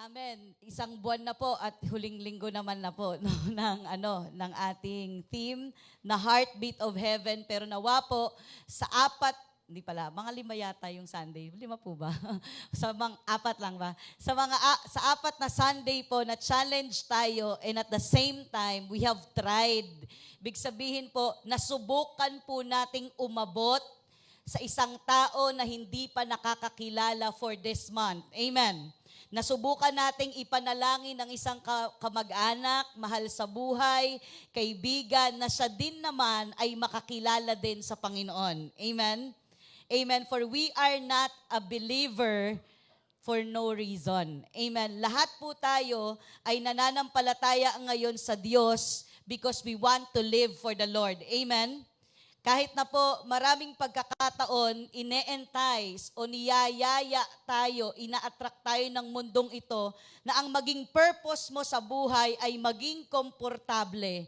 Amen. Isang buwan na po at huling linggo naman na po no, ng ating theme na Heartbeat of Heaven. Pero nawa po sa hindi pala, mga 5 yata yung Sunday. 5 po ba? Sa mga 4 lang ba? Sa 4 na Sunday po na challenge tayo, and at the same time we have tried. Big sabihin po, nasubukan po nating umabot sa isang tao na hindi pa nakakakilala for this month. Amen. Nasubukan nating ipanalangin ng isang kamag-anak, mahal sa buhay, kaibigan, na siya din naman ay makakilala din sa Panginoon. Amen? Amen. For we are not a believer for no reason. Amen. Lahat po tayo ay nananampalataya ngayon sa Diyos because we want to live for the Lord. Amen? Kahit na po maraming pagkakataon, ine-entice o niyayaya tayo, ina-attract tayo ng mundong ito na ang maging purpose mo sa buhay ay maging komportable.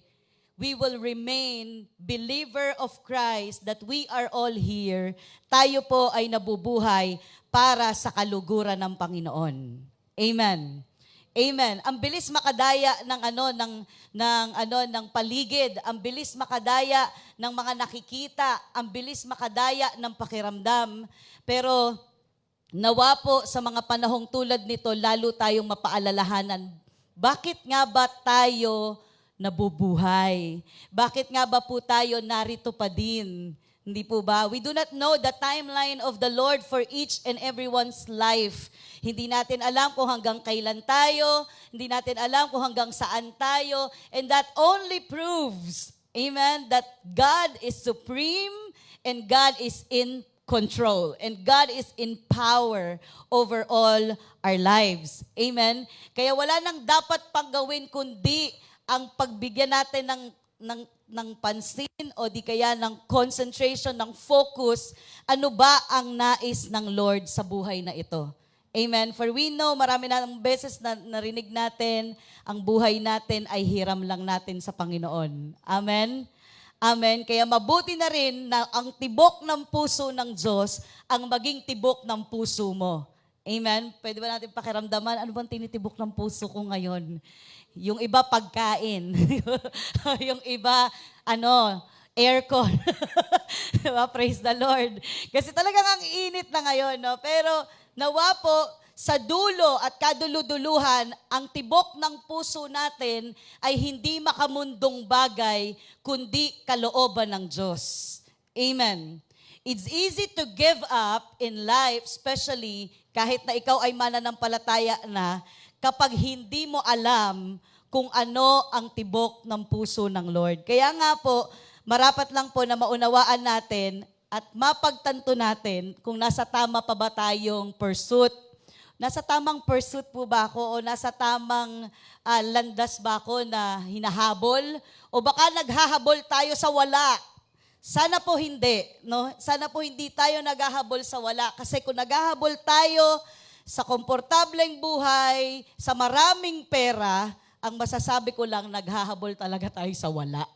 We will remain believer of Christ that we are all here. Tayo po ay nabubuhay para sa kaluguran ng Panginoon. Amen. Amen. Ang bilis makadaya ng paligid, ang bilis makadaya ng mga nakikita, ang bilis makadaya ng pakiramdam. Pero nawa po sa mga panahong tulad nito, lalo tayong mapaalalahanan. Bakit nga ba tayo nabubuhay? Bakit nga ba po tayo narito pa din? Hindi po ba? We do not know the timeline of the Lord for each and everyone's life. Hindi natin alam kung hanggang kailan tayo, hindi natin alam kung hanggang saan tayo, and that only proves, amen, that God is supreme and God is in control and God is in power over all our lives. Amen? Kaya wala nang dapat pang gawin kundi ang pagbigyan natin ng pansin o di kaya ng concentration, ng focus, ano ba ang nais ng Lord sa buhay na ito. Amen. For we know, marami na ng beses na narinig natin, ang buhay natin ay hiram lang natin sa Panginoon. Amen. Amen. Kaya mabuti na rin na ang tibok ng puso ng Diyos ang maging tibok ng puso mo. Amen. Pwede ba natin pakiramdaman, ano bang tinitibok ng puso ko ngayon? Yung iba pagkain. Yung iba, aircon. Diba? Praise the Lord. Kasi talagang ang init na ngayon, no? Pero nawa po, sa dulo at kaduluduluhan, ang tibok ng puso natin ay hindi makamundong bagay, kundi kalooban ng Diyos. Amen. It's easy to give up in life, especially kahit na ikaw ay mananampalataya na, kapag hindi mo alam kung ano ang tibok ng puso ng Lord. Kaya nga po, marapat lang po na maunawaan natin at mapagtanto natin kung nasa tama pa ba tayong pursuit. Nasa tamang pursuit po ba ako o nasa tamang landas ba ako na hinahabol? O baka naghahabol tayo sa wala? Sana po hindi, no? Sana po hindi tayo naghahabol sa wala. Kasi kung naghahabol tayo sa komportableng buhay, sa maraming pera, ang masasabi ko lang, naghahabol talaga tayo sa wala.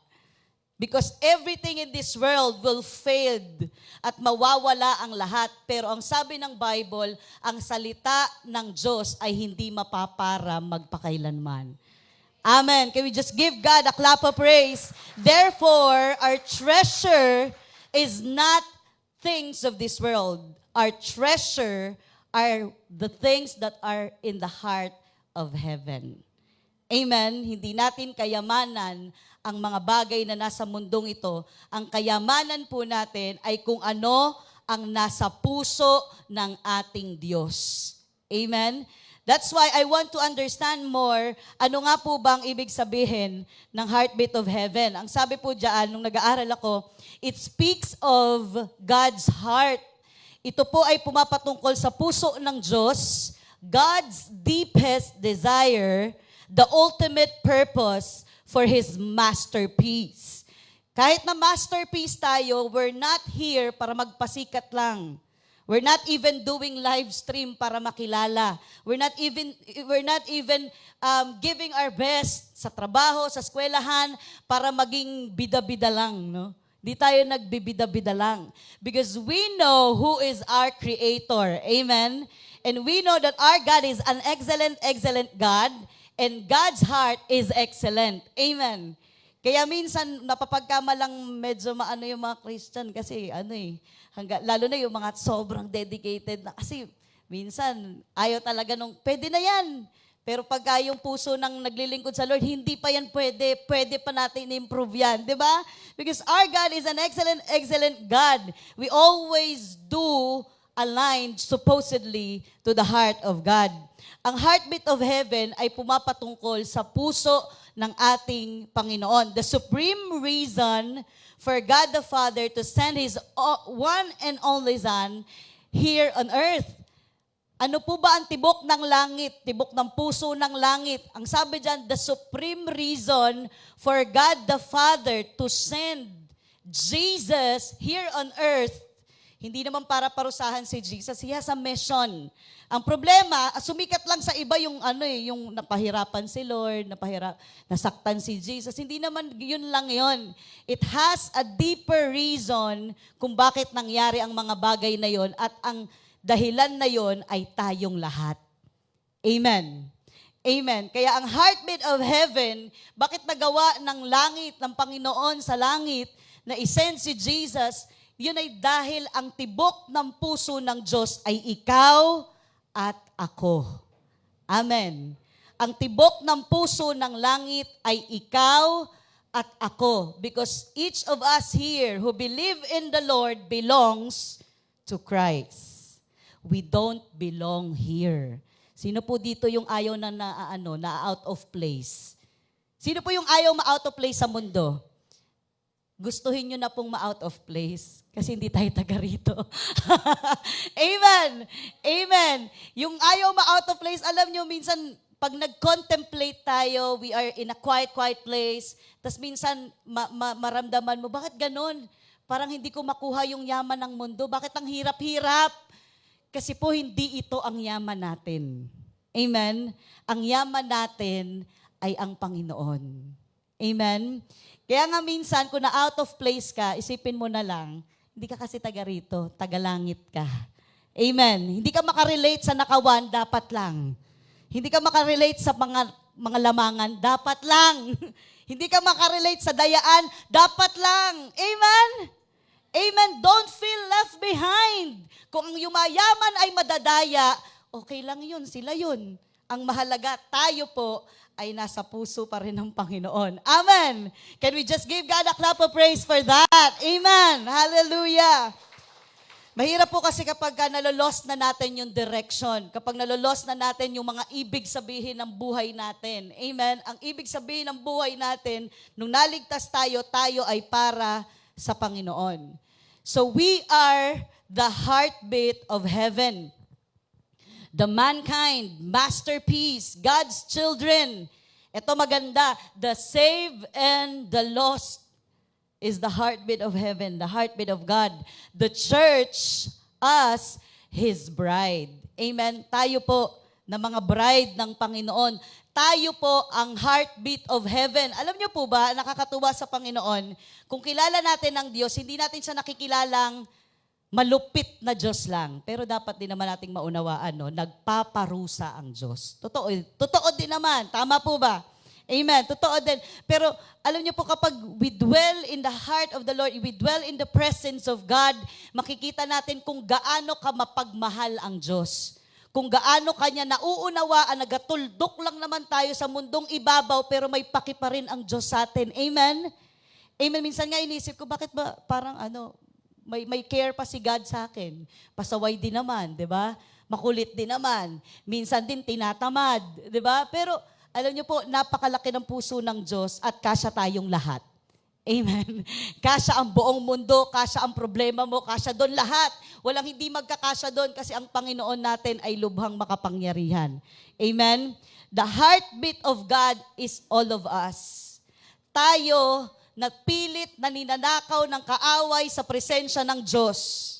Because everything in this world will fade at mawawala ang lahat. Pero ang sabi ng Bible, ang salita ng Diyos ay hindi mapapara magpakailanman. Amen. Can we just give God a clap of praise? Therefore, our treasure is not things of this world. Our treasure are the things that are in the heart of heaven. Amen. Hindi natin kayamanan ang mga bagay na nasa mundong ito. Ang kayamanan po natin ay kung ano ang nasa puso ng ating Diyos. Amen. That's why I want to understand more, ano nga po bang ibig sabihin ng heartbeat of heaven. Ang sabi po diyan, nung nag-aaral ako, it speaks of God's heart. Ito po ay pumapatungkol sa puso ng Diyos, God's deepest desire, the ultimate purpose for His masterpiece. Kahit na masterpiece tayo, we're not here para magpasikat lang. We're not even doing live stream para makilala. We're not even giving our best sa trabaho, sa eskwelahan, para maging bida-bida lang, no? Di tayo nagbibida-bida lang. Because we know who is our Creator. Amen? And we know that our God is an excellent, excellent God, and God's heart is excellent. Amen. Kaya minsan, napapagkamalang medyo maano yung mga Christian kasi lalo na yung mga sobrang dedicated na. Kasi minsan, ayaw talaga pwede na yan. Pero pagka yung puso ng naglilingkod sa Lord, hindi pa yan pwede. Pwede pa natin improve yan. Di ba? Because our God is an excellent, excellent God. We always do align supposedly to the heart of God. Ang heartbeat of heaven ay pumapatungkol sa puso ng ating Panginoon. The supreme reason for God the Father to send His one and only Son here on earth. Ano po ba ang tibok ng langit? Tibok ng puso ng langit. Ang sabi dyan, the supreme reason for God the Father to send Jesus here on earth, hindi naman para parusahan si Jesus. He has a mission. Ang problema, sumikat lang sa iba yung yung napahirapan si Lord, nasaktan si Jesus. Hindi naman yun lang yun. It has a deeper reason kung bakit nangyari ang mga bagay na yun at ang dahilan na yon ay tayong lahat. Amen. Amen. Kaya ang heartbeat of heaven, bakit nagawa ng langit, ng Panginoon sa langit, na isend si Jesus, yun ay dahil ang tibok ng puso ng Diyos ay ikaw at ako. Amen. Ang tibok ng puso ng langit ay ikaw at ako. Because each of us here who believe in the Lord belongs to Christ. We don't belong here. Sino po dito yung ayaw na out of place? Sino po yung ayaw ma-out of place sa mundo? Gustuhin nyo na pong ma-out of place kasi hindi tayo taga rito. Amen! Amen! Yung ayaw ma-out of place, alam nyo, minsan, pag nag-contemplate tayo, we are in a quiet place, tas minsan, maramdaman mo, bakit ganun? Parang hindi ko makuha yung yaman ng mundo. Bakit ang hirap-hirap? Kasi po hindi ito ang yaman natin. Amen? Ang yaman natin ay ang Panginoon. Amen? Kaya nga minsan, kung na-out of place ka, isipin mo na lang, hindi ka kasi taga rito, taga-langit ka. Amen? Hindi ka makarelate sa nakawan, dapat lang. Hindi ka makarelate sa mga lamangan, dapat lang. Hindi ka makarelate sa dayaan, dapat lang. Amen? Amen. Don't feel left behind. Kung ang yumayaman ay madadaya, okay lang yun, sila yun. Ang mahalaga, tayo po ay nasa puso pa rin ng Panginoon. Amen. Can we just give God a clap of praise for that? Amen. Hallelujah. Mahirap po kasi kapag nalolost na natin yung direction, kapag nalolost na natin yung mga ibig sabihin ng buhay natin. Amen. Ang ibig sabihin ng buhay natin, nung naligtas tayo, tayo ay para sa Panginoon. So we are the heartbeat of heaven. The mankind, masterpiece, God's children. Ito maganda, the saved and the lost is the heartbeat of heaven, the heartbeat of God. The church, us, His bride. Amen? Tayo po na mga bride ng Panginoon. Tayo po ang heartbeat of heaven. Alam niyo po ba, nakakatuwa sa Panginoon, kung kilala natin ang Diyos, hindi natin siya nakikilalang malupit na Diyos lang. Pero dapat din naman nating maunawaan, nagpaparusa ang Diyos. Totoo din naman. Tama po ba? Amen. Totoo din. Pero alam niyo po, kapag we dwell in the heart of the Lord, we dwell in the presence of God, makikita natin kung gaano ka mapagmahal ang Diyos. Kung gaano kanya nauunawaan, nagatuldok lang naman tayo sa mundong ibabaw, pero may paki pa rin ang Diyos sa atin. Amen? Amen. Minsan nga inisip ko, bakit ba parang may care pa si God sa akin. Pasaway din naman, di ba? Makulit din naman. Minsan din tinatamad, di ba? Pero alam niyo po, napakalaki ng puso ng Diyos at kasya tayong lahat. Amen. Kasya ang buong mundo, kasya ang problema mo, kasya doon lahat. Walang hindi magkakasya doon kasi ang Panginoon natin ay lubhang makapangyarihan. Amen. The heartbeat of God is all of us. Tayo, nagpilit na ninanakaw ng kaaway sa presensya ng Diyos.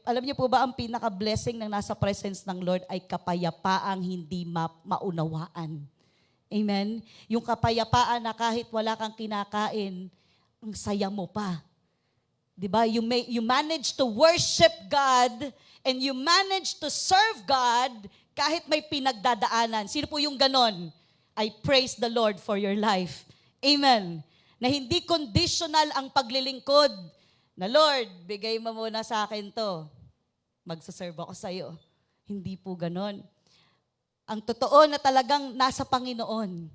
Alam niyo po ba, ang pinaka-blessing ng nasa presence ng Lord ay kapayapaang hindi maunawaan. Amen? Yung kapayapaan na kahit wala kang kinakain, ang saya mo pa. 'Di ba? You manage to worship God and you manage to serve God kahit may pinagdadaanan. Sino po yung ganon? I praise the Lord for your life. Amen. Na hindi conditional ang paglilingkod. Na Lord, bigay mo muna sa akin to. Magsaserve ako sa iyo. Hindi po ganon. Ang totoo na talagang nasa Panginoon,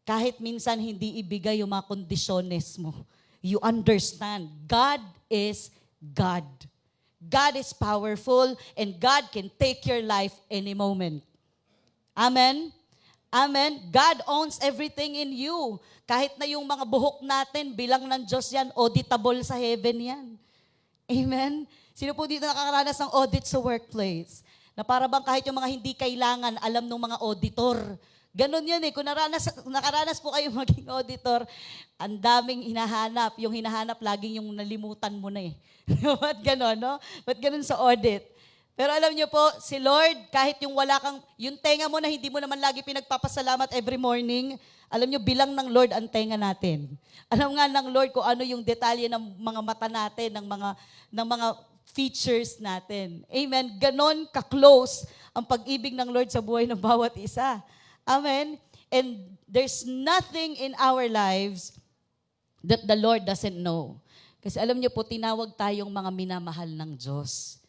kahit minsan hindi ibigay yung mga kondisyones mo, you understand, God is God. God is powerful and God can take your life any moment. Amen? Amen? God owns everything in you. Kahit na yung mga buhok natin, bilang ng Diyos yan, auditable sa heaven yan. Amen? Sino po dito nakakaranas ng audit sa workplace? Na para bang kahit yung mga hindi kailangan, alam ng mga auditor. Ganon yan eh. Kung nakaranas po kayo maging auditor, ang daming hinahanap. Yung hinahanap, laging yung nalimutan mo na eh. Ba't ganon, no? Ba't ganon sa audit? Pero alam niyo po, si Lord, kahit yung wala kang, yung tenga mo na hindi mo naman lagi pinagpapasalamat every morning, alam niyo, bilang ng Lord ang tenga natin. Alam nga ng Lord kung ano yung detalye ng mga mata natin, ng mga features natin. Amen? Ganon ka-close ang pag-ibig ng Lord sa buhay ng bawat isa. Amen? And there's nothing in our lives that the Lord doesn't know. Kasi alam niyo po, tinawag tayong mga minamahal ng Diyos.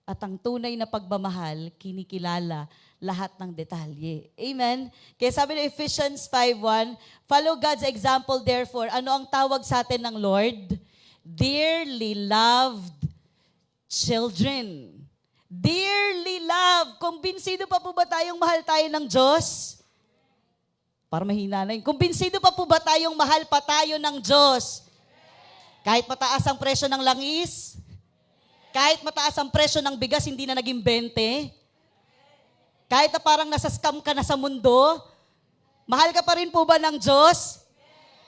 At ang tunay na pagmamahal, kinikilala lahat ng detalye. Amen? Kaya sabi ng Ephesians 5:1, follow God's example therefore. Ano ang tawag sa atin ng Lord? Dearly loved children. Dearly loved. Kumbinsido pa po ba tayong mahal tayo ng Diyos? Para mahina na yun. Kumbinsido pa po ba tayong mahal pa tayo ng Diyos? Kahit mataas ang presyo ng langis, kahit mataas ang presyo ng bigas, hindi na naging 20, kahit na parang nasa-scam ka na sa mundo, mahal ka pa rin po ba ng Diyos?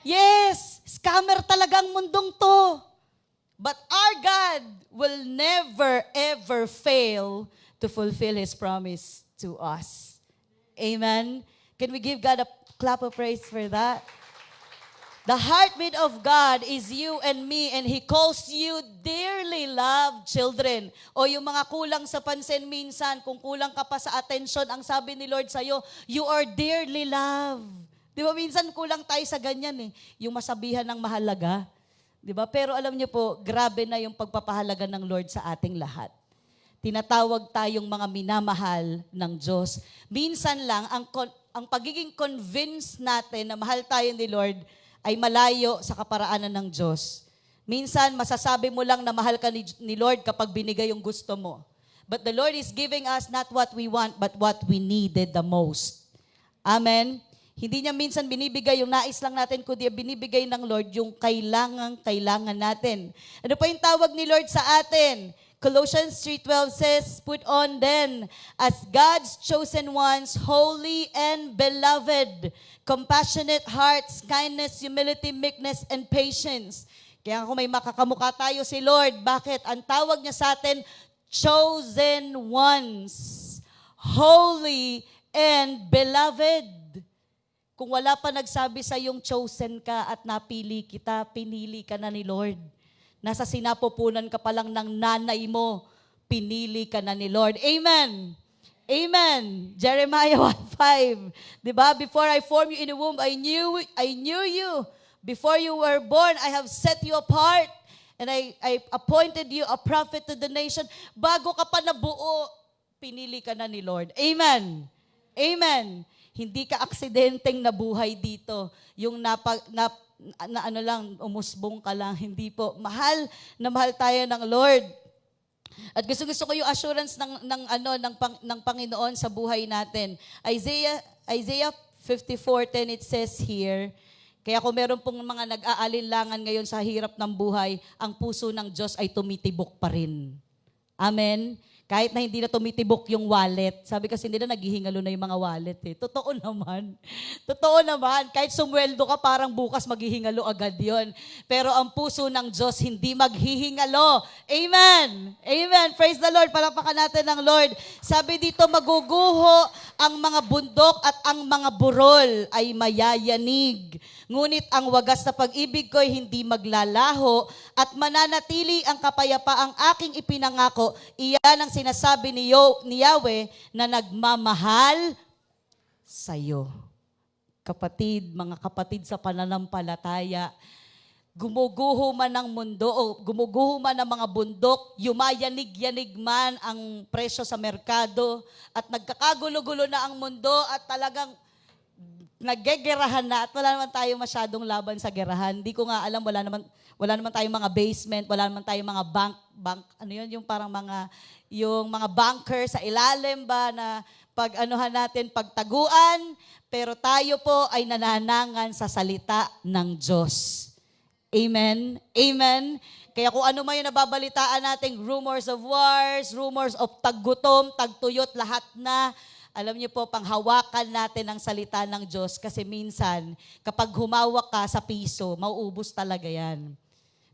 Yes! Scammer talagang mundong to. But our God will never, ever fail to fulfill His promise to us. Amen? Can we give God a clap of praise for that? The heartbeat of God is you and me, and He calls you dearly loved children. O yung mga kulang sa pansin minsan, kung kulang ka pa sa attention, ang sabi ni Lord sa'yo, you are dearly loved. Di ba minsan kulang tayo sa ganyan eh, yung masabihan ng mahalaga. Di ba? Pero alam niyo po, grabe na yung pagpapahalaga ng Lord sa ating lahat. Tinatawag tayong mga minamahal ng Diyos. Minsan lang, ang pagiging convinced natin na mahal tayo ni Lord ay malayo sa kaparaanan ng Diyos. Minsan, masasabi mo lang na mahal ka ni Lord kapag binigay yung gusto mo. But the Lord is giving us not what we want, but what we needed the most. Amen? Hindi niya minsan binibigay yung nais lang natin, kundi binibigay ng Lord yung kailangan natin. Ano pa yung tawag ni Lord sa atin? Colossians 3:12 says, put on then, as God's chosen ones, holy and beloved, compassionate hearts, kindness, humility, meekness, and patience. Kaya kung may makakamukha tayo si Lord, bakit? Ang tawag niya sa atin, chosen ones, holy and beloved. Kung wala pa nagsabi sa yung chosen ka at napili kita, pinili ka na ni Lord. Nasa sinapupunan ka pa lang ng nanay mo, pinili ka na ni Lord. Amen. Amen. Jeremiah 1:5. Diba? Before I formed you in the womb, I knew you. Before you were born, I have set you apart. And I appointed you a prophet to the nation. Bago ka pa nabuo, pinili ka na ni Lord. Amen. Amen. Hindi ka aksidenteng nabuhay dito. Yung umusbong ka lang. Hindi po. Mahal na mahal tayo ng Lord. At gusto ko yung assurance ng Panginoon sa buhay natin. Isaiah 54:10, it says here, kaya kung meron pong mga nag-aalinlangan ngayon sa hirap ng buhay, ang puso ng Diyos ay tumitibok pa rin. Amen? Kahit na hindi na tumitibok yung wallet. Sabi kasi nila, naghihingalo na yung mga wallet eh. Totoo naman. Totoo naman. Kahit sumweldo ka, parang bukas maghihingalo agad yon. Pero ang puso ng Diyos, hindi maghihingalo. Amen! Amen! Praise the Lord. Palapakan natin ng Lord. Sabi dito, maguguho ang mga bundok at ang mga burol ay mayayanig. Ngunit ang wagas na pag-ibig ko'y hindi maglalaho at mananatili ang kapayapaang aking ipinangako. Iyan ang sinasabi ni Yahweh na nagmamahal sa'yo. Kapatid, mga kapatid sa pananampalataya, gumuguho man ang mundo o gumuguho man ang mga bundok, yumayanig-yanig man ang presyo sa merkado at nagkakagulo-gulo na ang mundo at talagang naggegerahan na at wala naman tayo masyadong laban sa gerahan. Hindi ko nga alam, wala naman tayong mga basement, wala naman tayong mga bank, ano yun, yung parang yung mga bunker sa ilalim ba na pag-anuhan natin, pagtaguan, pero tayo po ay nananangan sa salita ng Diyos. Amen? Amen? Kaya kung ano man yung nababalitaan nating rumors of wars, rumors of taggutom, tagtuyot, lahat na, alam niyo po, panghawakan natin ang salita ng Diyos kasi minsan, kapag humawak ka sa piso, mauubos talaga yan.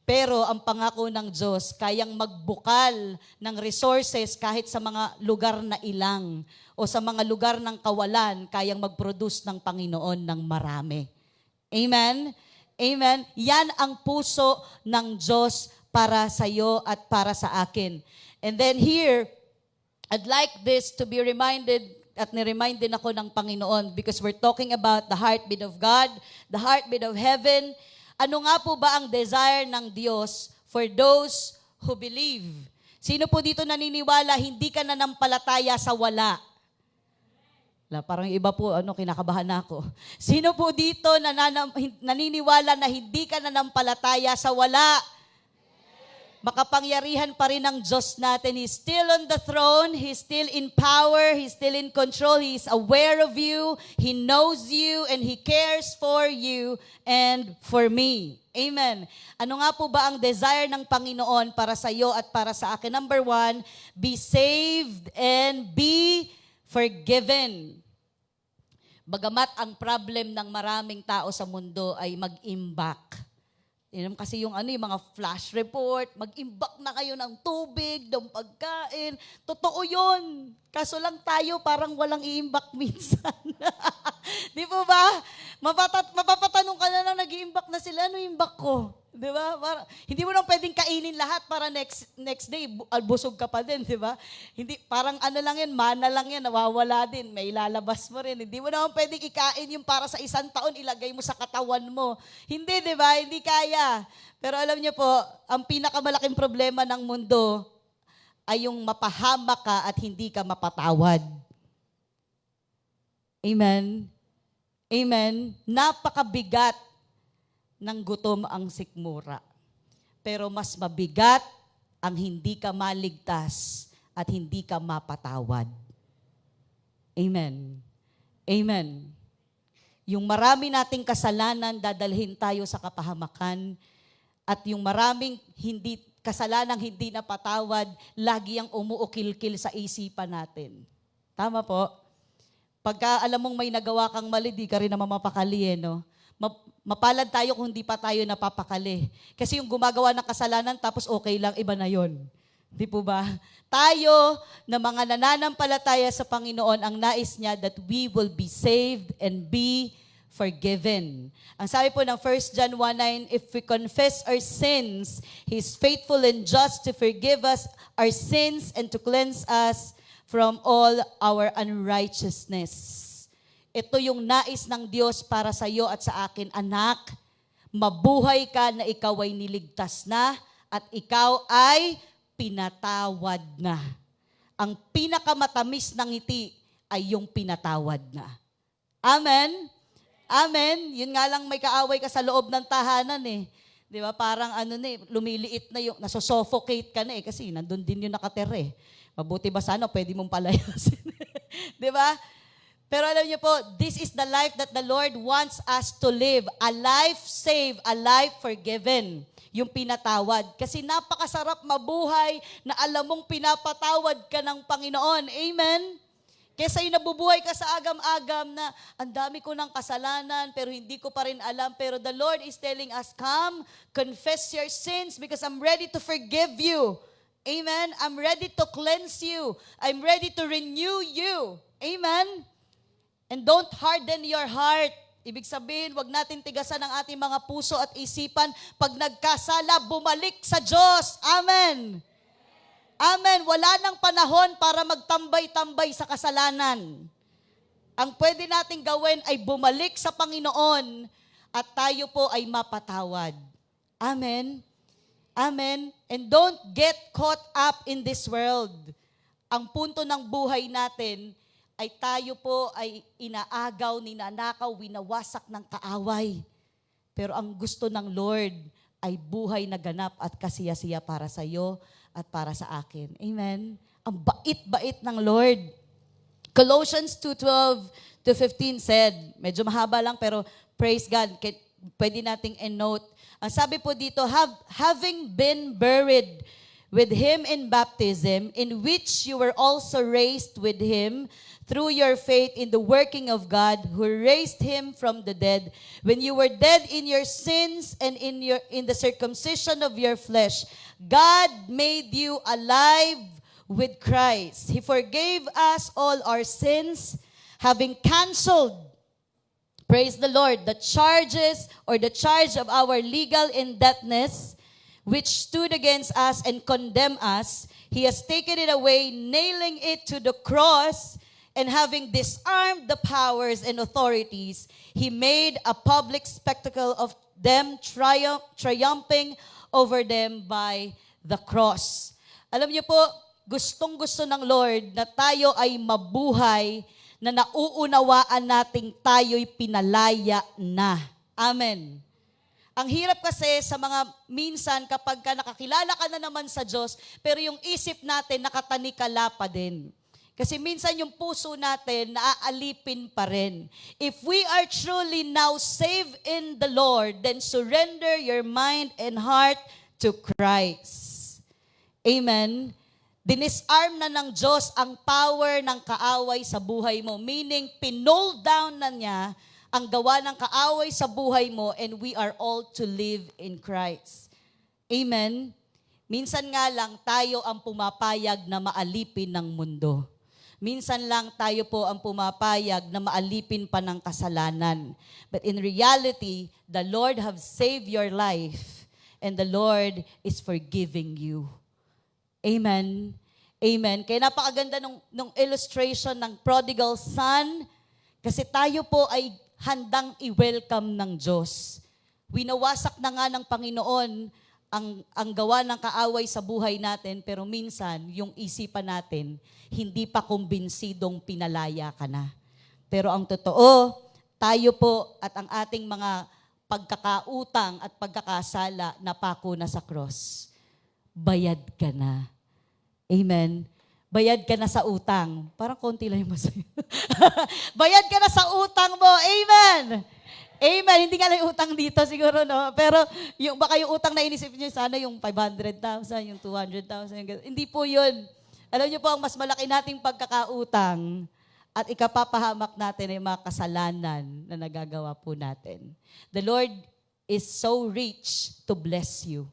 Pero ang pangako ng Diyos, kayang magbukal ng resources kahit sa mga lugar na ilang o sa mga lugar ng kawalan, kayang mag-produce ng Panginoon ng marami. Amen? Amen? Yan ang puso ng Diyos para sa iyo at para sa akin. And then here, I'd like this to be reminded at ni-remind din ako ng Panginoon because we're talking about the heartbeat of God, the heartbeat of heaven. Ano nga po ba ang desire ng Diyos for those who believe? Sino po dito naniniwala hindi ka nanampalataya sa wala? Parang iba po, kinakabahan na ako. Sino po dito naniniwala na hindi ka nanampalataya sa wala? Makapangyarihan pa rin ang Diyos natin. He's still on the throne. He's still in power. He's still in control. He's aware of you. He knows you and He cares for you and for me. Amen. Ano nga po ba ang desire ng Panginoon para sa iyo at para sa akin? Number 1, be saved and be forgiven. Bagamat ang problem ng maraming tao sa mundo ay mag-imbak. Yun kasi yung mga flash report, mag-imbak na kayo ng tubig, ng pagkain. Totoo yun. Kaso lang tayo parang walang iimbak minsan. Di po ba? Mapapatanong ka na nag-iimbak na sila, ano iimbak ko? Di ba? Hindi mo nang pwedeng kainin lahat para next day, busog ka pa din, di ba? Hindi, parang lang yan, mana lang yan, nawawala din, may ilalabas mo rin. Hindi mo naman pwedeng ikain yung para sa 1 taon, ilagay mo sa katawan mo. Hindi, di ba? Hindi kaya. Pero alam niyo po, ang pinakamalaking problema ng mundo ay yung mapahamak ka at hindi ka mapatawad. Amen? Amen? Napakabigat ng gutom ang sikmura. Pero mas mabigat ang hindi ka maligtas at hindi ka mapatawad. Amen. Amen. Yung marami nating kasalanan, dadalhin tayo sa kapahamakan at yung maraming kasalanang hindi napatawad, lagi ang umuukil-kil sa isipan natin. Tama po? Pagka alam mong may nagawa kang mali, di ka rin naman mapakali, no? Mapalad tayo kung hindi pa tayo napapakali. Kasi yung gumagawa ng kasalanan tapos okay lang, iba na yon. Di po ba? Tayo na mga nananampalataya sa Panginoon, ang nais niya that we will be saved and be forgiven. Ang sabi po ng 1 John 1:9, if we confess our sins, He's faithful and just to forgive us our sins and to cleanse us from all our unrighteousness. Ito yung nais ng Diyos para sa iyo at sa akin, anak. Mabuhay ka na ikaw ay niligtas na at ikaw ay pinatawad na. Ang pinakamatamis ng ngiti ay yung pinatawad na. Amen? Amen? Yun nga lang may kaaway ka sa loob ng tahanan eh. Di ba? Parang lumiliit na yung, nasosuffocate ka na eh kasi nandun din yung nakatira eh. Mabuti ba sana, pwede mong palayasin. Di ba? Pero alam niyo po, this is the life that the Lord wants us to live. A life saved, a life forgiven. Yung pinatawad. Kasi napakasarap mabuhay na alam mong pinapatawad ka ng Panginoon. Amen? Kesa yung nabubuhay ka sa agam-agam na ang dami ko ng kasalanan pero hindi ko pa rin alam. Pero the Lord is telling us, come, confess your sins because I'm ready to forgive you. Amen? I'm ready to cleanse you. I'm ready to renew you. Amen? And don't harden your heart. Ibig sabihin, wag natin tigasan ang ating mga puso at isipan. Pag nagkasala, bumalik sa Diyos. Amen. Amen. Wala nang panahon para magtambay-tambay sa kasalanan. Ang pwede nating gawin ay bumalik sa Panginoon at tayo po ay mapatawad. Amen. Amen. And don't get caught up in this world. Ang punto ng buhay natin ay tayo po ay inaagaw, ninanakaw, winawasak ng kaaway. Pero ang gusto ng Lord ay buhay na ganap at kasiya-siya para sa iyo at para sa akin. Amen? Ang bait-bait ng Lord. Colossians 2:12-15 said, medyo mahaba lang pero praise God, pwede nating end-note. Ang sabi po dito, having been buried with Him in baptism, in which you were also raised with Him through your faith in the working of God who raised Him from the dead. When you were dead in your sins and in the circumcision of your flesh, God made you alive with Christ. He forgave us all our sins, having canceled, praise the Lord, the charge of our legal indebtedness, which stood against us and condemned us. He has taken it away, nailing it to the cross, and having disarmed the powers and authorities, He made a public spectacle of them, triumphing over them by the cross. Alam niyo po, gustong-gusto ng Lord na tayo ay mabuhay, na nauunawaan nating tayo'y pinalaya na. Amen. Ang hirap kasi sa mga minsan kapag nakakilala ka na naman sa Diyos, pero yung isip natin nakatanikala pa din. Kasi minsan yung puso natin naaalipin pa rin. If we are truly now saved in the Lord, then surrender your mind and heart to Christ. Amen? Dinisarm na ng Diyos ang power ng kaaway sa buhay mo. Meaning, pinold down na niya ang gawa ng kaaway sa buhay mo, and we are all to live in Christ. Amen? Minsan nga lang tayo ang pumapayag na maalipin ng mundo. Minsan lang tayo po ang pumapayag na maalipin pa ng kasalanan. But in reality, the Lord have saved your life and the Lord is forgiving you. Amen? Amen. Kaya napakaganda nung illustration ng prodigal son kasi tayo po ay handang i-welcome ng Diyos. Winawasak na nga ng Panginoon ang gawa ng kaaway sa buhay natin, pero minsan, yung isipan natin, hindi pa kumbinsidong pinalaya ka na. Pero ang totoo, tayo po at ang ating mga pagkakautang at pagkakasala napako na sa cross. Bayad ka na. Amen. Bayad ka na sa utang. Parang konti lang yung masaya. Bayad ka na sa utang mo. Amen. Amen. Hindi nga lang yung utang dito siguro, no? Pero baka yung utang na inisip niyo, sana yung 500,000, yung 200,000. Hindi po yun. Alam niyo po, ang mas malaki nating pagkakautang at ikapapahamak natin ay mga kasalanan na nagagawa po natin. The Lord is so rich to bless you.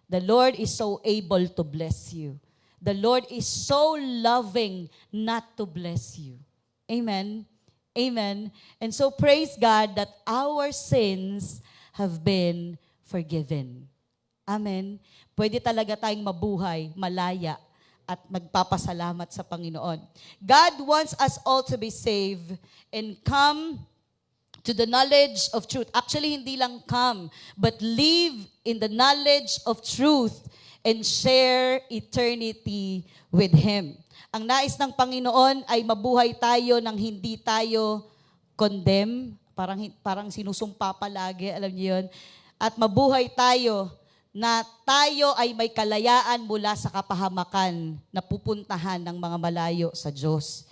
The Lord is so able to bless you. The Lord is so loving not to bless you. Amen. Amen. And so praise God that our sins have been forgiven. Amen. Pwede talaga tayong mabuhay, malaya, at magpapasalamat sa Panginoon. God wants us all to be saved and come to the knowledge of truth. Actually, hindi lang come, but live in the knowledge of truth and share eternity with Him. Ang nais ng Panginoon ay mabuhay tayo nang hindi tayo condemn, parang sinusumpa palagi, alam niyo yun. At mabuhay tayo na tayo ay may kalayaan mula sa kapahamakan na pupuntahan ng mga malayo sa Diyos.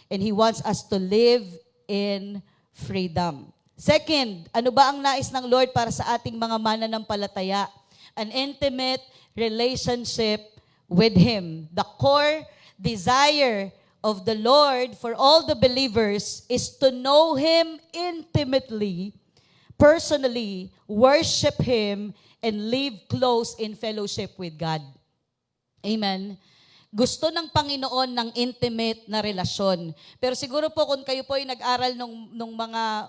And He wants us to live in freedom. Second, ano ba ang nais ng Lord para sa ating mga mananampalataya? An intimate relationship with Him. The core desire of the Lord for all the believers is to know Him intimately, personally, worship Him, and live close in fellowship with God. Amen. Gusto ng Panginoon ng intimate na relasyon. Pero siguro po kung kayo po ay nag-aral nung mga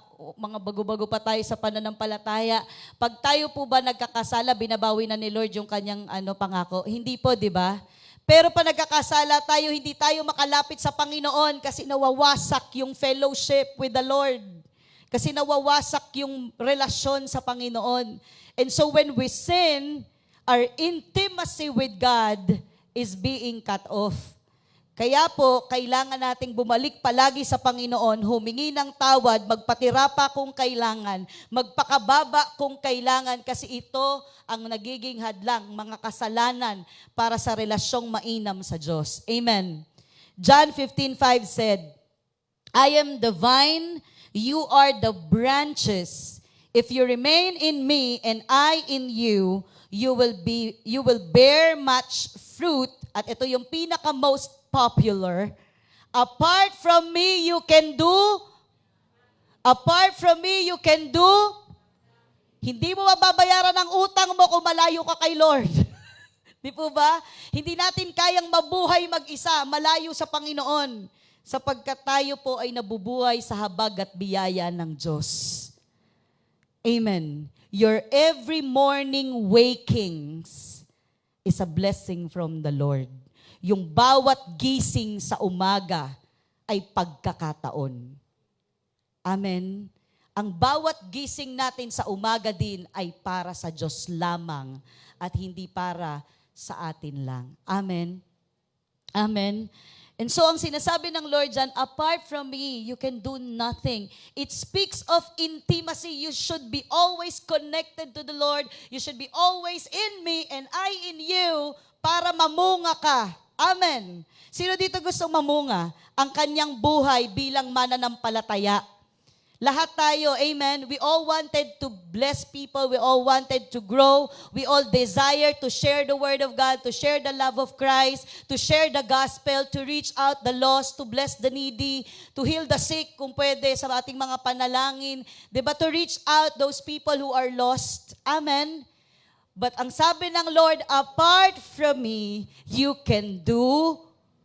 bago-bago pa tayo sa pananampalataya, pag tayo po ba nagkakasala, binabawi na ni Lord yung kanyang pangako? Hindi po, di ba? Pero pag nagkakasala tayo, hindi tayo makalapit sa Panginoon kasi nawawasak yung fellowship with the Lord. Kasi nawawasak yung relasyon sa Panginoon. And so when we sin, our intimacy with God is being cut off. Kaya po, kailangan nating bumalik palagi sa Panginoon, humingi ng tawad, magpatirapa kung kailangan, magpakababa kung kailangan, kasi ito ang nagiging hadlang, mga kasalanan para sa relasyong mainam sa Diyos. Amen. John 15:5 said, I am the vine, you are the branches. If you remain in me and I in you, you will bear much fruit. At ito yung pinaka most popular. Apart from me, you can do. Apart from me, you can do. Hindi mo mababayaran ang utang mo kung malayo ka kay Lord. Di po ba? Hindi natin kayang mabuhay mag-isa, malayo sa Panginoon, sapagkat tayo po ay nabubuhay sa habag at biyaya ng Diyos. Amen. Your every morning wakings is a blessing from the Lord. Yung bawat gising sa umaga ay pagkakataon. Amen. Ang bawat gising natin sa umaga din ay para sa Diyos lamang at hindi para sa atin lang. Amen. Amen. And so ang sinasabi ng Lord dyan, apart from me, you can do nothing. It speaks of intimacy. You should be always connected to the Lord. You should be always in me and I in you para mamunga ka. Amen. Sino dito gustong mamunga? Ang kanyang buhay bilang mananampalataya. Lahat tayo, amen, we all wanted to bless people, we all wanted to grow, we all desire to share the Word of God, to share the love of Christ, to share the gospel, to reach out the lost, to bless the needy, to heal the sick kung pwede sa ating mga panalangin, diba? To reach out those people who are lost. Amen. But ang sabi ng Lord, apart from me, you can do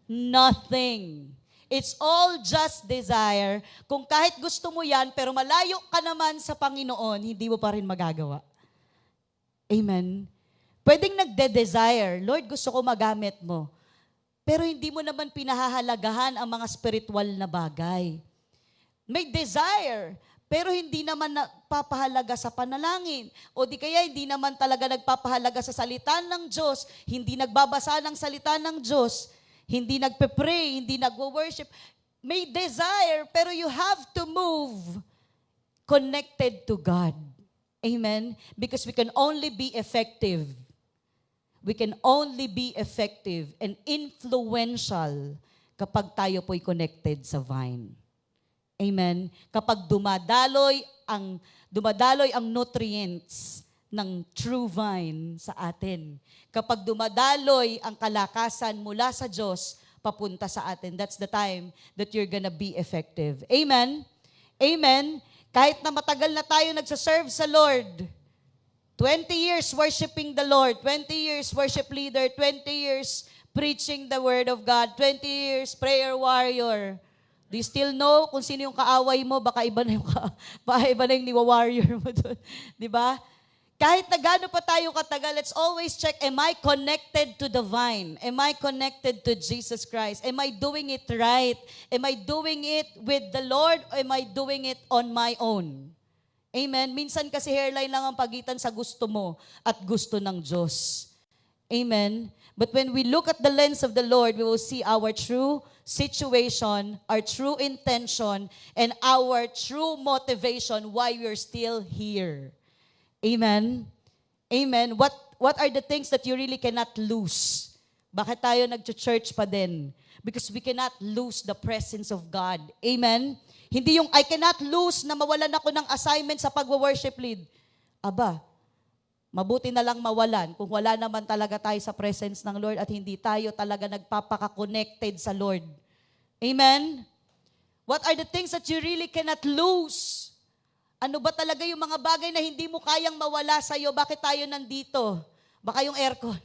nothing. It's all just desire. Kung kahit gusto mo yan, pero malayo ka naman sa Panginoon, hindi mo pa rin magagawa. Amen? Pwedeng nagde-desire, Lord, gusto ko magamit mo. Pero hindi mo naman pinahahalagahan ang mga spiritual na bagay. May desire, pero hindi naman nagpapahalaga sa panalangin. O di kaya hindi naman talaga nagpapahalaga sa salita ng Diyos, hindi nagbabasa ng salita ng Diyos, hindi nagpe-pray, hindi nagwo-worship. May desire, pero you have to move connected to God. Amen? Because we can only be effective. We can only be effective and influential kapag tayo po'y connected sa vine. Amen? Kapag dumadaloy ang nutrients ng true vine sa atin. Kapag dumadaloy ang kalakasan mula sa Diyos, papunta sa atin, that's the time that you're gonna be effective. Amen? Amen? Kahit na matagal na tayo nagsaserve sa Lord, 20 years worshiping the Lord, 20 years worship leader, 20 years preaching the Word of God, 20 years prayer warrior, do you still know kung sino yung kaaway mo? Baka iba na yung niwa-warrior mo doon. Di ba? Kahit na gaano pa tayo katagal, let's always check, am I connected to the vine? Am I connected to Jesus Christ? Am I doing it right? Am I doing it with the Lord? Or am I doing it on my own? Amen? Minsan kasi hairline lang ang pagitan sa gusto mo at gusto ng Diyos. Amen? But when we look at the lens of the Lord, we will see our true situation, our true intention, and our true motivation why we're still here. Amen? Amen? What are the things that you really cannot lose? Bakit tayo nag-church pa din? Because we cannot lose the presence of God. Amen? Hindi yung I cannot lose na mawalan ako ng assignment sa pag-worship lead. Aba, mabuti na lang mawalan kung wala naman talaga tayo sa presence ng Lord at hindi tayo talaga nagpapaka-connected sa Lord. Amen? What are the things that you really cannot lose? Ano ba talaga yung mga bagay na hindi mo kayang mawala sa'yo? Bakit tayo nandito? Baka yung aircon.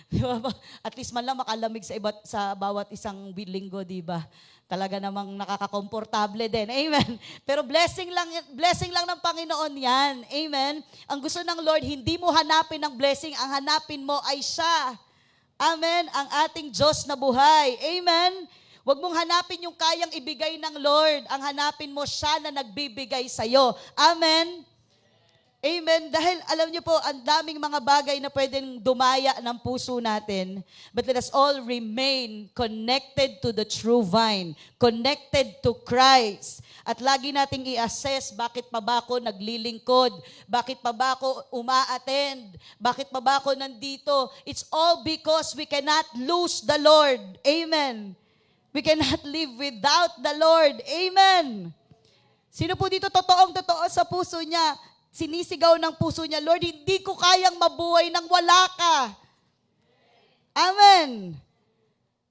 Di ba? At least man lang makalamig sa bawat isang linggo, di ba? Talaga namang nakakakomportable din. Amen. Pero blessing lang ng Panginoon yan. Amen. Ang gusto ng Lord, hindi mo hanapin ang blessing, ang hanapin mo ay siya. Amen. Ang ating Diyos na buhay. Amen. Huwag mong hanapin yung kayang ibigay ng Lord. Ang hanapin mo siya na nagbibigay sa'yo. Amen. Amen. Dahil alam niyo po, ang daming mga bagay na pwedeng dumaya ng puso natin. But let us all remain connected to the true vine. Connected to Christ. At lagi nating i-assess, bakit pa ba ako naglilingkod? Bakit pa ba ako uma-attend? Bakit pa ba ako nandito? It's all because we cannot lose the Lord. Amen. We cannot live without the Lord. Amen. Sino po dito totoong-totoo sa puso niya? Sinisigaw ng puso niya, Lord, hindi ko kayang mabuhay nang wala ka. Amen.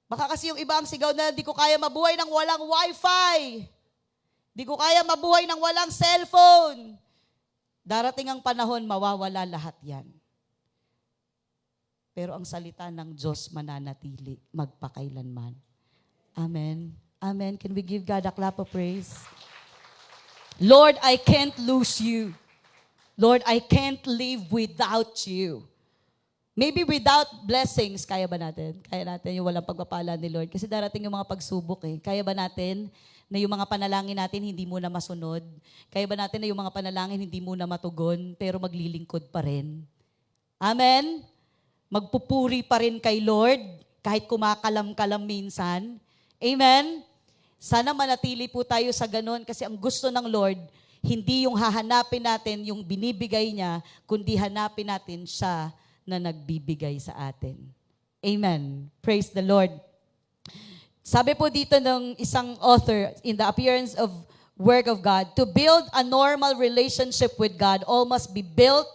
Baka kasi yung iba ang sigaw na, hindi ko kaya mabuhay nang walang wifi. Hindi ko kaya mabuhay nang walang cellphone. Darating ang panahon, mawawala lahat yan. Pero ang salita ng Diyos mananatili, magpakailanman. Amen. Amen. Can we give God a clap of praise? Lord, I can't lose you. Lord, I can't live without you. Maybe without blessings, kaya ba natin? Kaya natin yung walang pagpapala ni Lord. Kasi darating yung mga pagsubok eh. Kaya ba natin na yung mga panalangin natin hindi mo na masunod? Kaya ba natin na yung mga panalangin hindi mo na matugon, pero maglilingkod pa rin? Amen? Magpupuri pa rin kay Lord, kahit kumakalam-kalam minsan. Amen? Sana manatili po tayo sa ganun kasi ang gusto ng Lord, hindi yung hahanapin natin yung binibigay niya, kundi hanapin natin siya na nagbibigay sa atin. Amen. Praise the Lord. Sabi po dito ng isang author, in the appearance of work of God, to build a normal relationship with God, all must be built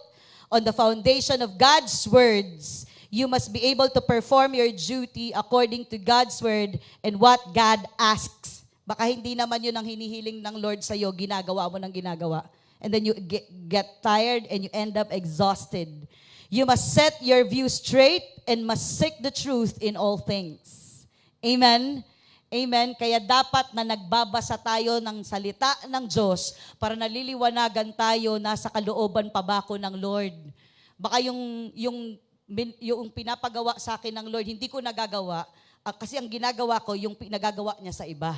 on the foundation of God's words. You must be able to perform your duty according to God's word and what God asks. Baka hindi naman yun ang hinihiling ng Lord sa'yo, ginagawa mo ng ginagawa. And then you get tired and you end up exhausted. You must set your view straight and must seek the truth in all things. Amen? Amen? Kaya dapat na nagbabasa tayo ng salita ng Diyos para naliliwanagan tayo nasa kalooban pa ba ko ng Lord. Baka yung pinapagawa sa akin ng Lord, hindi ko nagagawa kasi ang ginagawa ko, yung pinagagawa niya sa iba.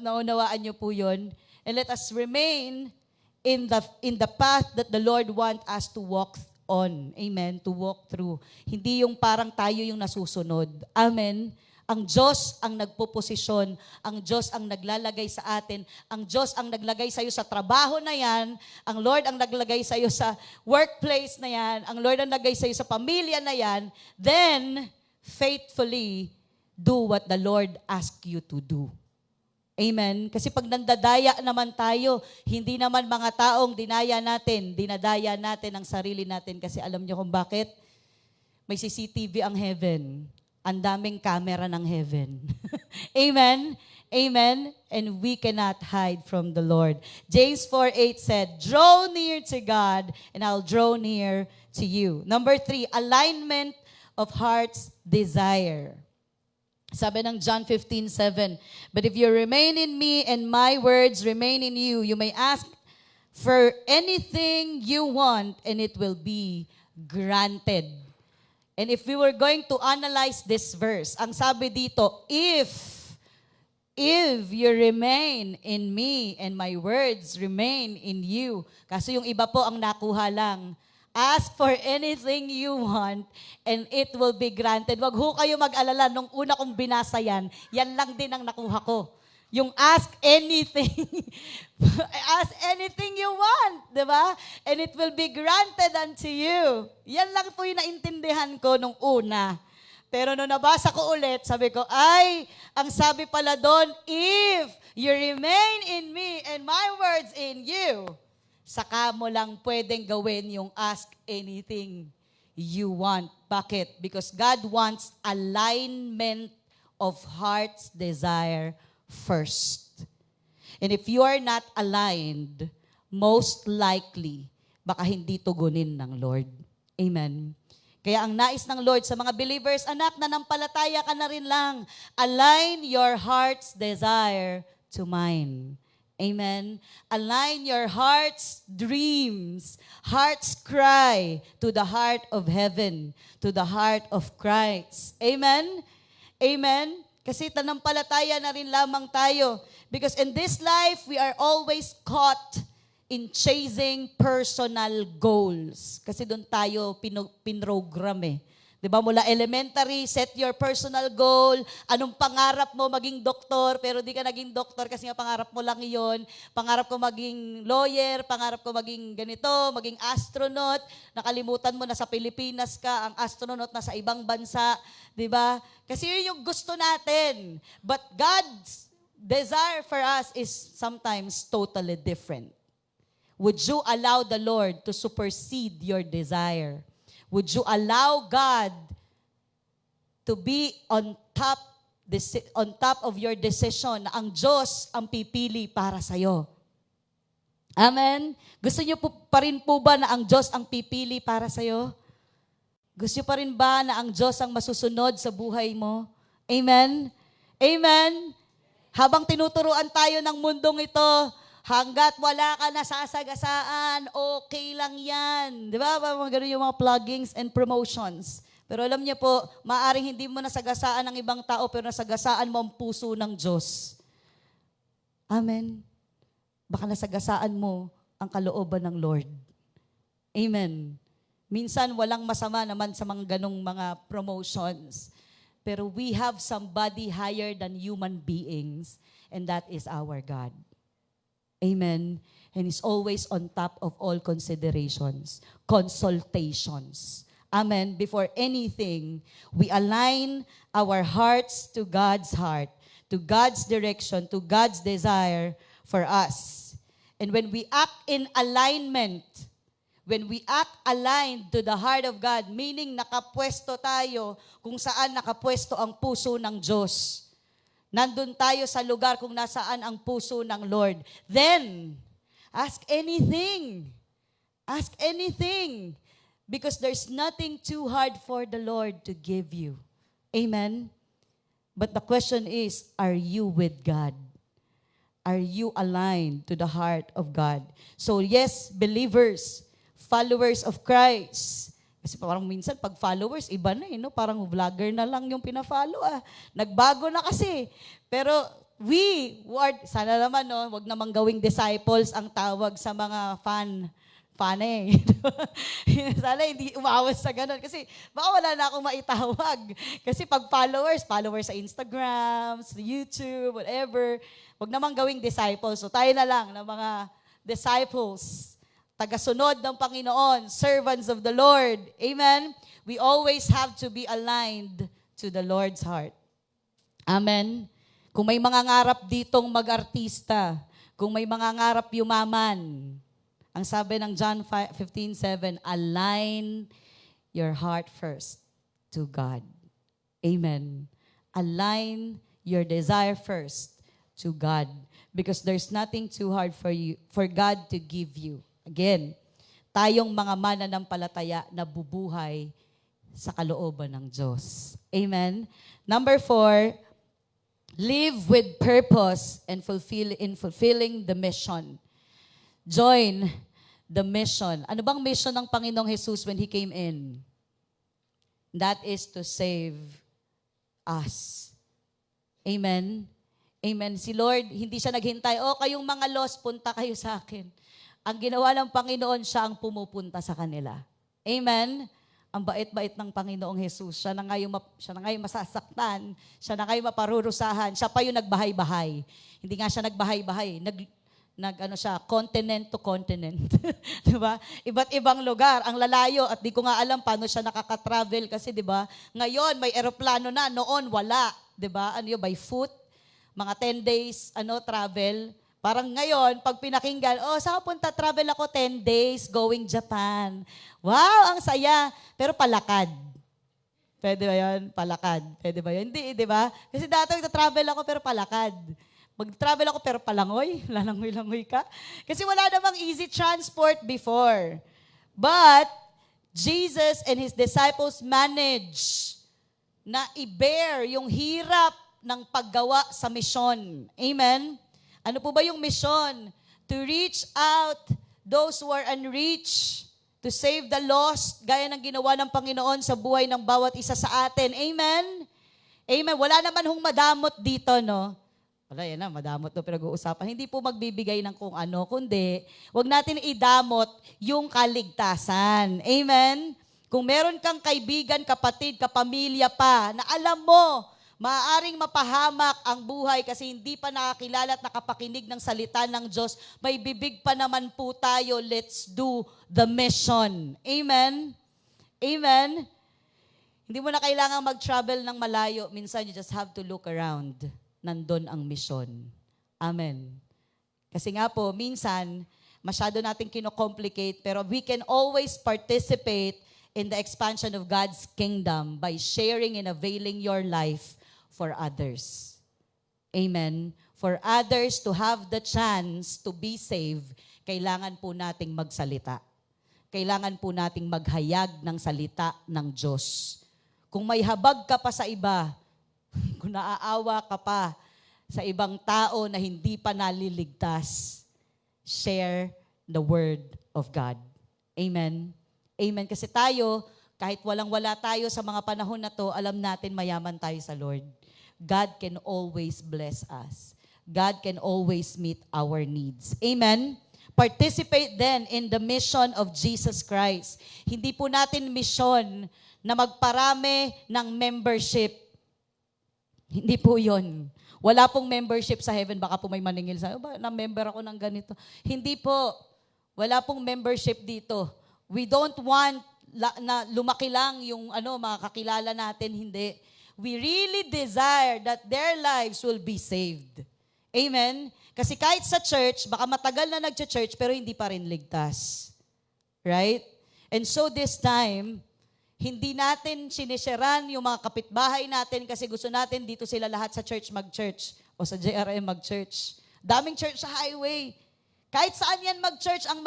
Naunawaan niyo po yun. And let us remain in the path that the Lord wants us to walk on. Amen? To walk through. Hindi yung parang tayo yung nasusunod. Amen? Ang Diyos ang nagpoposisyon. Ang Diyos ang naglalagay sa atin. Ang Diyos ang naglagay sa iyo sa trabaho na yan. Ang Lord ang naglagay sa iyo sa workplace na yan. Ang Lord ang naglagay sa iyo sa pamilya na yan. Then, faithfully, do what the Lord asks you to do. Amen? Kasi pag nandadaya naman tayo, hindi naman mga taong dinadaya natin ang sarili natin. Kasi alam niyo kung bakit? May CCTV ang heaven. Ang daming camera ng heaven. Amen? Amen? And we cannot hide from the Lord. James 4:8 said, draw near to God and I'll draw near to you. Number 3, alignment of heart's desire. Sabi ng John 15:7, but if you remain in me and my words remain in you, you may ask for anything you want and it will be granted. And if we were going to analyze this verse, ang sabi dito, if you remain in me and my words remain in you. Kasi yung iba po ang nakuha lang, ask for anything you want and it will be granted. Wag ho kayo mag-alala. Nung una kong binasa yan lang din ang nakuha ko. Yung ask anything. Ask anything you want. Diba? And it will be granted unto you. Yan lang po yung naintindihan ko nung una. Pero nung nabasa ko ulit, sabi ko, ang sabi pala doon, if you remain in me and my words in you, saka mo lang pwedeng gawin yung ask anything you want. Bakit? Because God wants alignment of heart's desire first. And if you are not aligned, most likely, baka hindi tugunin ng Lord. Amen. Kaya ang nais ng Lord sa mga believers, anak, nanampalataya ka na rin lang. Align your heart's desire to mine. Amen. Align your heart's dreams, heart's cry to the heart of heaven, to the heart of Christ. Amen? Amen? Kasi tanampalataya na rin lamang tayo. Because in this life, we are always caught in chasing personal goals. Kasi doon tayo pinrogram eh. 'Di ba? Mula elementary, set your personal goal. Anong pangarap mo maging doktor, pero di ka naging doktor kasi nga pangarap mo lang 'yon. Pangarap ko maging lawyer, pangarap ko maging ganito, maging astronaut. Nakalimutan mo na sa Pilipinas ka, ang astronaut na sa ibang bansa, 'di ba? Kasi 'yun yung gusto natin. But God's desire for us is sometimes totally different. Would you allow the Lord to supersede your desire? Would you allow God to be on top of your decision na ang Diyos ang pipili para sa'yo? Amen? Gusto niyo pa rin po ba na ang Diyos ang pipili para sa'yo? Gusto niyo pa rin ba na ang Diyos ang masusunod sa buhay mo? Amen? Amen? Habang tinuturuan tayo ng mundong ito, hanggat wala ka nasasagasaan, okay lang yan. Di ba? Ganun yung mga pluggings and promotions. Pero alam niyo po, maaaring hindi mo nasagasaan ng ibang tao, pero nasagasaan mo ang puso ng Diyos. Amen. Baka nasagasaan mo ang kalooban ng Lord. Amen. Minsan walang masama naman sa mga ganong mga promotions. Pero we have somebody higher than human beings, and that is our God. Amen. And He's always on top of all considerations, consultations. Amen. Before anything, we align our hearts to God's heart, to God's direction, to God's desire for us. And when we act in alignment, when we act aligned to the heart of God, meaning nakapwesto tayo kung saan nakapwesto ang puso ng Diyos. Nandun tayo sa lugar kung nasaan ang puso ng Lord. Then, ask anything. Ask anything. Because there's nothing too hard for the Lord to give you. Amen? But the question is, are you with God? Are you aligned to the heart of God? So yes, believers, followers of Christ. Kasi parang minsan pag followers, iba na no? Parang vlogger na lang yung pina-follow Nagbago na kasi. Pero we, sana naman wag namang gawing disciples ang tawag sa mga fan Sana hindi umawas sa ganun. Kasi baka wala na akong maitawag. Kasi pag followers sa Instagram, sa YouTube, whatever, wag namang gawing disciples. So tayo na lang ng mga disciples, tagasunod ng Panginoon, servants of the Lord. Amen? We always have to be aligned to the Lord's heart. Amen? Kung may mga ngarap ditong mag-artista, kung may mga ngarap yumaman, ang sabi ng John 15:7, align your heart first to God. Amen? Align your desire first to God. Because there's nothing too hard for God to give you. Again, tayong mga mananampalataya na bubuhay sa kalooban ng Diyos. Amen? Number 4, live with purpose and fulfilling the mission. Join the mission. Ano bang mission ng Panginoong Jesus when He came in? That is to save us. Amen? Amen. Si Lord, hindi siya naghintay, kayong mga lost, punta kayo sa akin. Ang ginawa ng Panginoon, siya ang pumupunta sa kanila. Amen? Ang bait-bait ng Panginoong Jesus. Siya na nga yung masasaktan. Siya na nga yung maparurusahan. Siya pa yung nagbahay-bahay. Hindi nga siya nagbahay-bahay. Continent to continent. Diba? Iba't ibang lugar. Ang lalayo at di ko nga alam paano siya nakaka-travel kasi diba? Ngayon may eroplano na, noon wala. Diba? By foot. Mga 10 days travel. Parang ngayon, pag pinakinggan, saan punta? Travel ako 10 days going Japan. Wow, ang saya. Pero palakad. Pwede ba yun? Palakad. Pwede ba yun? Hindi, di ba? Kasi dati travel ako pero palakad. Mag-travel ako pero palangoy. Lalangoy-langoy ka. Kasi wala namang easy transport before. But, Jesus and His disciples manage na i-bear yung hirap ng paggawa sa misyon. Amen? Ano po ba yung misyon? To reach out those who are unreached, to save the lost, gaya ng ginawa ng Panginoon sa buhay ng bawat isa sa atin. Amen? Amen. Wala naman hong madamot dito, no? Wala, yan na, madamot to pinag-uusapan. Hindi po magbibigay ng kung ano, kundi wag natin idamot yung kaligtasan. Amen? Kung meron kang kaibigan, kapatid, kapamilya pa, na alam mo, maaaring mapahamak ang buhay kasi hindi pa nakakilala at nakapakinig ng salita ng Diyos, may bibig pa naman po tayo, let's do the mission. Amen? Amen? Hindi mo na kailangan mag-travel ng malayo. Minsan, you just have to look around. Nandun ang mission. Amen. Kasi nga po, minsan, masyado natin kino-complicate, pero we can always participate in the expansion of God's kingdom by sharing and availing your life for others. Amen. For others to have the chance to be saved, kailangan po nating magsalita. Kailangan po nating maghayag ng salita ng Diyos. Kung may habag ka pa sa iba, kung naaawa ka pa sa ibang tao na hindi pa naliligtas, share the word of God. Amen? Amen. Kasi tayo, kahit walang-wala tayo sa mga panahon na to, alam natin mayaman tayo sa Lord. God can always bless us. God can always meet our needs. Amen? Participate then in the mission of Jesus Christ. Hindi po natin mission na magparami ng membership. Hindi po yun. Wala pong membership sa heaven. Baka po may maningil sa, na-member ako ng ganito. Hindi po. Wala pong membership dito. We don't want na lumaki lang yung mga kakilala natin. Hindi. We really desire that their lives will be saved. Amen? Kasi kahit sa church, baka matagal na nag-church, pero hindi pa rin ligtas. Right? And so this time, hindi natin sinisharan yung mga kapitbahay natin kasi gusto natin dito sila lahat sa church mag-church o sa JRM mag-church. Daming church sa highway. Kahit saan yan mag-church, ang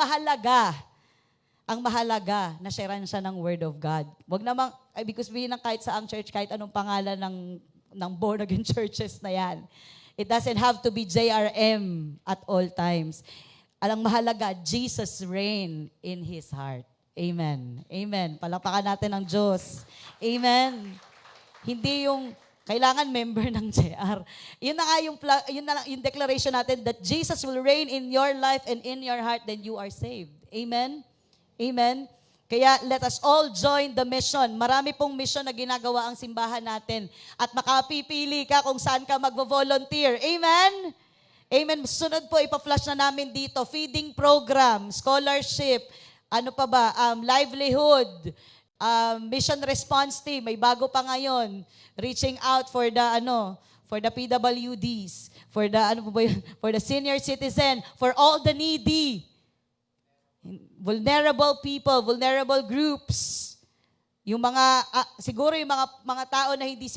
mahalaga na sharean siya ng Word of God. Wag namang, because sabihin ng kahit saang church, kahit anong pangalan ng born-again churches na yan. It doesn't have to be JRM at all times. Alang mahalaga, Jesus reign in His heart. Amen. Amen. Palakpakan natin ang Diyos. Amen. Hindi yung kailangan member ng JR. Yun na nga yung declaration natin that Jesus will reign in your life and in your heart, then you are saved. Amen. Amen. Kaya let us all join the mission. Marami pong mission na ginagawa ang simbahan natin. At makapipili ka kung saan ka magvo-volunteer. Amen. Amen. Sunod po, ipa-flash na namin dito. Feeding program, scholarship, livelihood, mission response team, may bago pa ngayon, reaching out for the PWDs, for the senior citizen, for all the needy, vulnerable people, vulnerable groups, yung siguro yung mga tao na hindi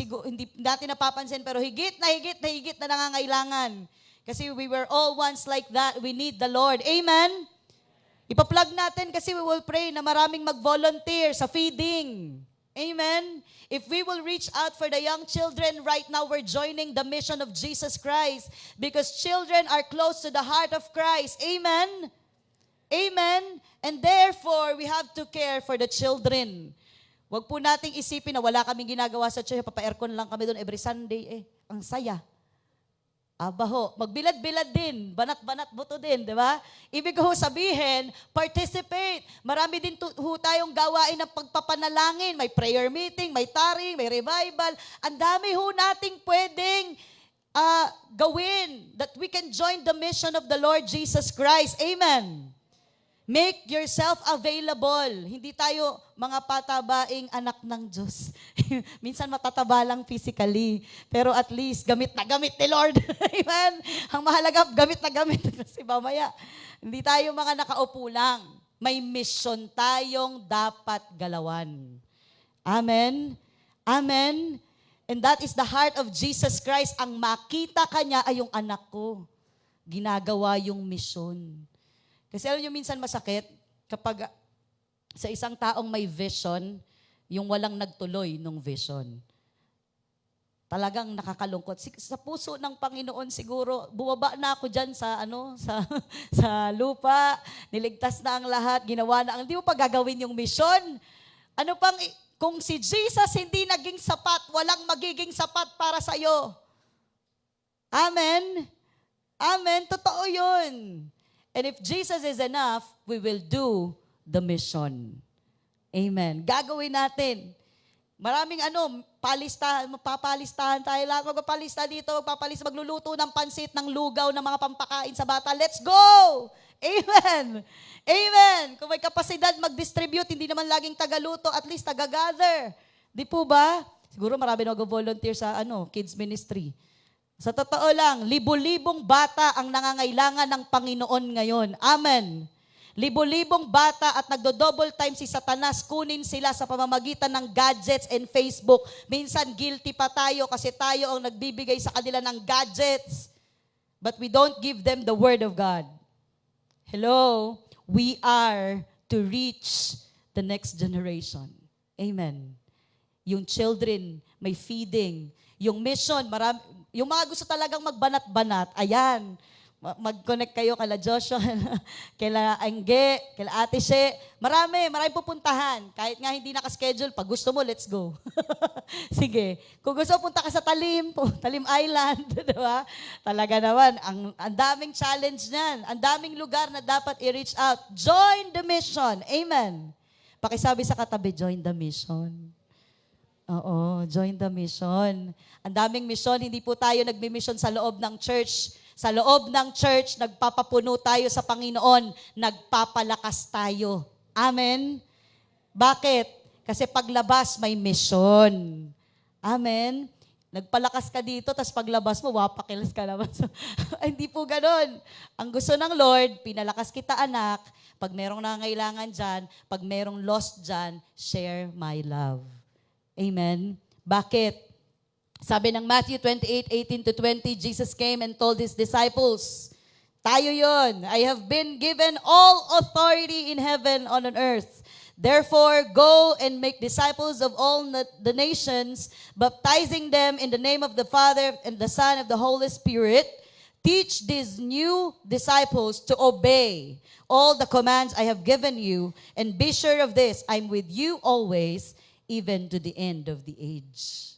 natin napapansin, pero higit na nangangailangan. Kasi we were all once like that. We need the Lord. Amen? Ipa-plug natin kasi we will pray na maraming mag-volunteer sa feeding. Amen? If we will reach out for the young children, right now we're joining the mission of Jesus Christ because children are close to the heart of Christ. Amen? Amen? And therefore, we have to care for the children. Huwag po nating isipin na wala kaming ginagawa sa church, papa-aircon lang kami doon every Sunday. Ang saya. Abaho, magbilad-bilad din, banat-banat buto din, di ba? Ibig ko sabihin, participate. Marami din tayong gawain ng pagpapanalangin. May prayer meeting, may taring, may revival. Ang dami nating pwedeng gawin that we can join the mission of the Lord Jesus Christ. Amen. Make yourself available. Hindi tayo mga patabaing anak ng Diyos. Minsan matataba lang physically, pero at least gamit na gamit ni Lord. Amen? Ang mahalaga, gamit na gamit. Kasi mamaya, hindi tayo mga nakaupo lang. May mission tayong dapat galawan. Amen? Amen? And that is the heart of Jesus Christ. Ang makita kanya ay yung anak ko. Ginagawa yung mission. Kasi alam nyo minsan masakit kapag sa isang taong may vision, yung walang nagtuloy nung vision. Talagang nakakalungkot. Sa puso ng Panginoon siguro, bumaba na ako diyan sa sa lupa, niligtas na ang lahat, ginawa na ang, hindi mo pa gagawin yung mission. Ano pang, kung si Jesus hindi naging sapat, walang magiging sapat para sa iyo. Amen? Amen? Totoo yun. And if Jesus is enough, we will do the mission. Amen. Gagawin natin. Maraming papalistahan tayo lang. Magpapalista dito, magluluto ng pansit, ng lugaw, ng mga pampakain sa bata. Let's go! Amen! Amen! Kung may kapasidad mag-distribute, hindi naman laging tagaluto, at least taga-gather. Di po ba? Siguro marami nag-volunteer sa kids ministry. Sa totoo lang, libo-libong bata ang nangangailangan ng Panginoon ngayon. Amen. Libo-libong bata at nagdo-double time si Satanas, kunin sila sa pamamagitan ng gadgets and Facebook. Minsan guilty pa tayo kasi tayo ang nagbibigay sa kanila ng gadgets. But we don't give them the Word of God. Hello? We are to reach the next generation. Amen. Yung children, may feeding. Yung mission, yung mga gusto talagang magbanat-banat, ayan, mag-connect kayo kala Joshua, kala Angge, kala Ate She. Maraming pupuntahan. Kahit nga hindi nakaschedule, pag gusto mo, let's go. Sige. Kung gusto punta ka sa Talim Island, di ba? Talaga naman, ang daming challenge niyan. Ang daming lugar na dapat i-reach out. Join the mission. Amen. Pakisabi sa katabi, join the mission. Oo, join the mission. Ang daming mission, hindi po tayo nagmi-mission sa loob ng church. Sa loob ng church, nagpapapuno tayo sa Panginoon, nagpapalakas tayo. Amen? Bakit? Kasi paglabas, may mission. Amen? Nagpalakas ka dito, tapos paglabas mo, wapakilas ka naman. Hindi po ganon. Ang gusto ng Lord, pinalakas kita anak, pag merong nangangailangan dyan, pag merong lost dyan, share my love. Amen? Bakit? Sabi ng Matthew 28:18-20, Jesus came and told His disciples, tayo yon, I have been given all authority in heaven and on earth. Therefore, go and make disciples of all the nations, baptizing them in the name of the Father and the Son and the Holy Spirit. Teach these new disciples to obey all the commands I have given you, and be sure of this, I'm with you always, even to the end of the age.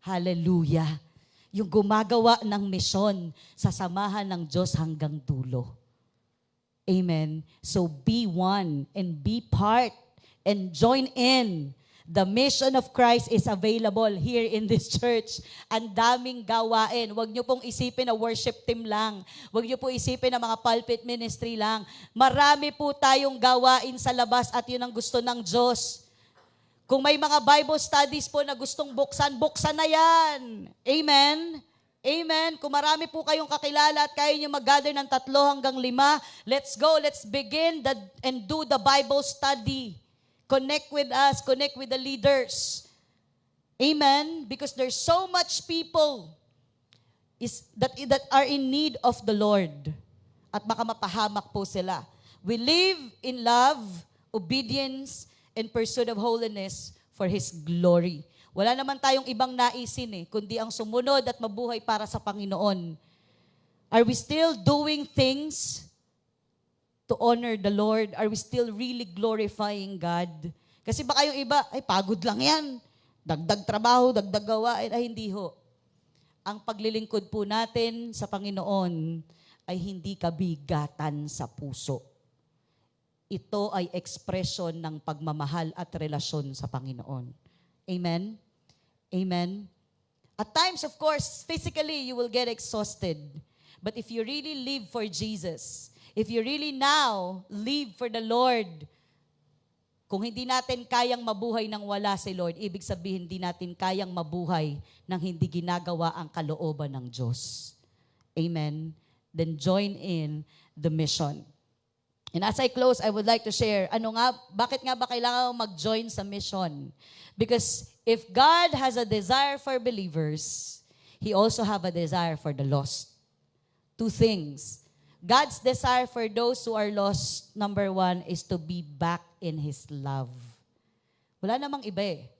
Hallelujah. Yung gumagawa ng misyon sa samahan ng Diyos hanggang dulo. Amen. So be one and be part and join in. The mission of Christ is available here in this church. Ang daming gawain. Huwag niyo pong isipin na worship team lang. Huwag niyo po isipin na mga pulpit ministry lang. Marami po tayong gawain sa labas at yun ang gusto ng Diyos. Kung may mga Bible studies po na gustong buksan, buksan na yan. Amen? Amen? Kung marami po kayong kakilala at kaya nyo mag-gather ng 3 hanggang 5, let's go, let's begin and do the Bible study. Connect with us, connect with the leaders. Amen? Because there's so much people that are in need of the Lord. At baka mapahamak po sila. We live in love, obedience, and pursuit of holiness for His glory. Wala naman tayong ibang naisin kundi ang sumunod at mabuhay para sa Panginoon. Are we still doing things to honor the Lord? Are we still really glorifying God? Kasi baka yung iba, pagod lang yan. Dagdag trabaho, dagdag gawain. Hindi ho. Ang paglilingkod po natin sa Panginoon ay hindi kabigatan sa puso. Ito ay expression ng pagmamahal at relasyon sa Panginoon. Amen? Amen? At times, of course, physically, you will get exhausted. But if you really live for Jesus, if you really now live for the Lord, kung hindi natin kayang mabuhay nang wala si Lord, ibig sabihin hindi natin kayang mabuhay nang hindi ginagawa ang kalooban ng Diyos. Amen? Then join in the mission. And as I close, I would like to share, bakit nga ba kailangan mag-join sa mission? Because if God has a desire for believers, He also have a desire for the lost. 2 things. God's desire for those who are lost, number one, is to be back in His love. Wala namang iba eh.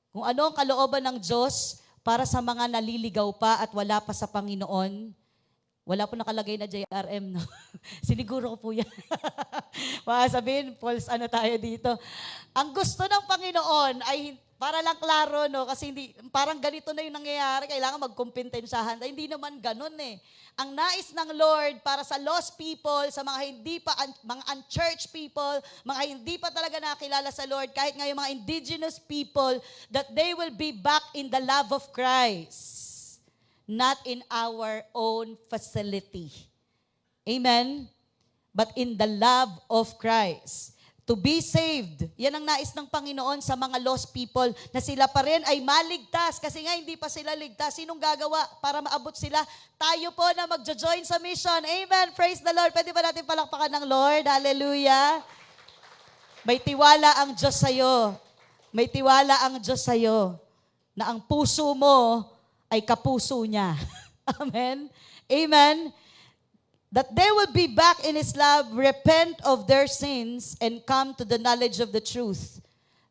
Kung ano ang kalooban ng Diyos para sa mga naliligaw pa at wala pa sa Panginoon, wala po nakalagay na JRM, no? Siniguro ko po yan. Baka sabihin, false ano tayo dito. Ang gusto ng Panginoon ay, para lang klaro, no? Kasi hindi, parang ganito na yung nangyayari, kailangan magkumpintensyahan. Ay, hindi naman ganun eh. Ang nais ng Lord para sa lost people, sa mga hindi pa, mga unchurched people, mga hindi pa talaga nakilala sa Lord, kahit nga yung mga indigenous people, that they will be back in the love of Christ. Not in our own facility. Amen? But in the love of Christ. To be saved. Yan ang nais ng Panginoon sa mga lost people na sila pa rin ay maligtas kasi nga hindi pa sila ligtas. Sinong gagawa para maabot sila? Tayo po na magjo-join sa mission. Amen. Praise the Lord. Pwede ba natin palakpakan ng Lord? Hallelujah. May tiwala ang Diyos sa'yo. May tiwala ang Diyos sa'yo na ang puso mo ay kapuso niya. Amen? Amen? That they will be back in His love, repent of their sins, and come to the knowledge of the truth,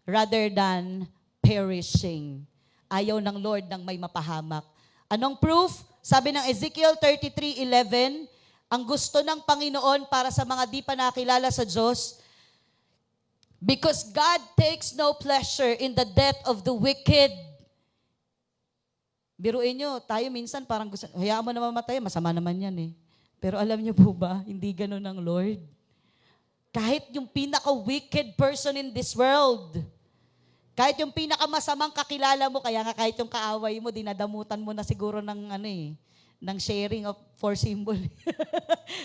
rather than perishing. Ayaw ng Lord ng may mapahamak. Anong proof? Sabi ng Ezekiel 33:11, ang gusto ng Panginoon para sa mga di pa nakilala sa Diyos, because God takes no pleasure in the death of the wicked. Biruin nyo, tayo minsan parang gusto, hayaan mo na mamatay, masama naman yan eh. Pero alam nyo po ba, hindi ganun ang Lord. Kahit yung pinaka-wicked person in this world, kahit yung pinaka-masamang kakilala mo, kaya nga kahit yung kaaway mo, dinadamutan mo na siguro ng ng sharing of 4 symbol.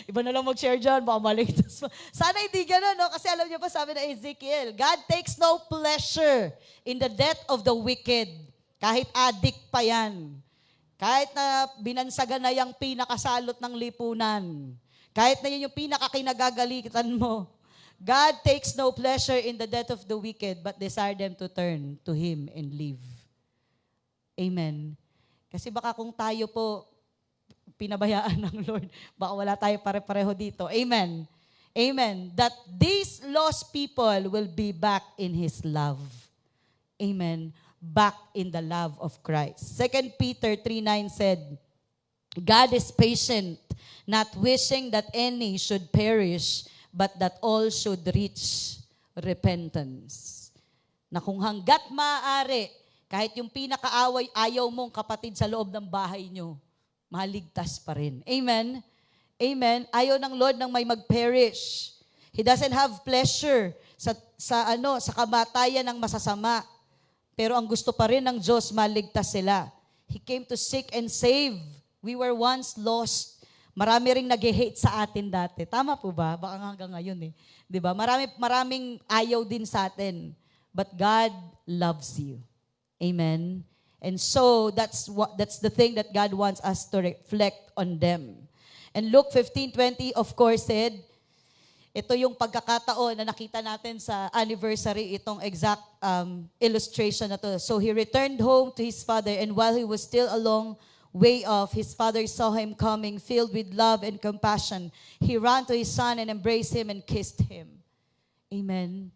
Iba na lang mag-share dyan, baka maligtas mo. Sana hindi ganun, no? Kasi alam nyo pa, sabi na Ezekiel, God takes no pleasure in the death of the wicked. Kahit addict pa yan. Kahit na binansagan na yung pinakasalot ng lipunan. Kahit na yun yung pinakakinagagalitan mo. God takes no pleasure in the death of the wicked, but desire them to turn to Him and live. Amen. Kasi baka kung tayo po pinabayaan ng Lord, baka wala tayo pare-pareho dito. Amen. Amen. That these lost people will be back in His love. Amen. Back in the love of Christ. 2 Peter 3:9 said, God is patient, not wishing that any should perish, but that all should reach repentance. Na kung hanggat maaari, kahit yung pinakaaway, ayaw mong kapatid sa loob ng bahay nyo, maligtas pa rin. Amen? Amen? Ayaw ng Lord nang may mag-perish. He doesn't have pleasure sa kamatayan ng masasama. Pero ang gusto pa rin ng Diyos, maligtas sila. He came to seek and save. We were once lost. Marami ring nag-hate sa atin dati. Tama po ba? Baka hanggang ngayon eh. 'Di ba? Maraming ayaw din sa atin. But God loves you. Amen. And so that's the thing that God wants us to reflect on them. And Luke 15:20 of course said, ito yung pagkakataon na nakita natin sa anniversary, itong exact illustration na to. So he returned home to his father, and while he was still a long way off, his father saw him coming, filled with love and compassion. He ran to his son and embraced him and kissed him. Amen.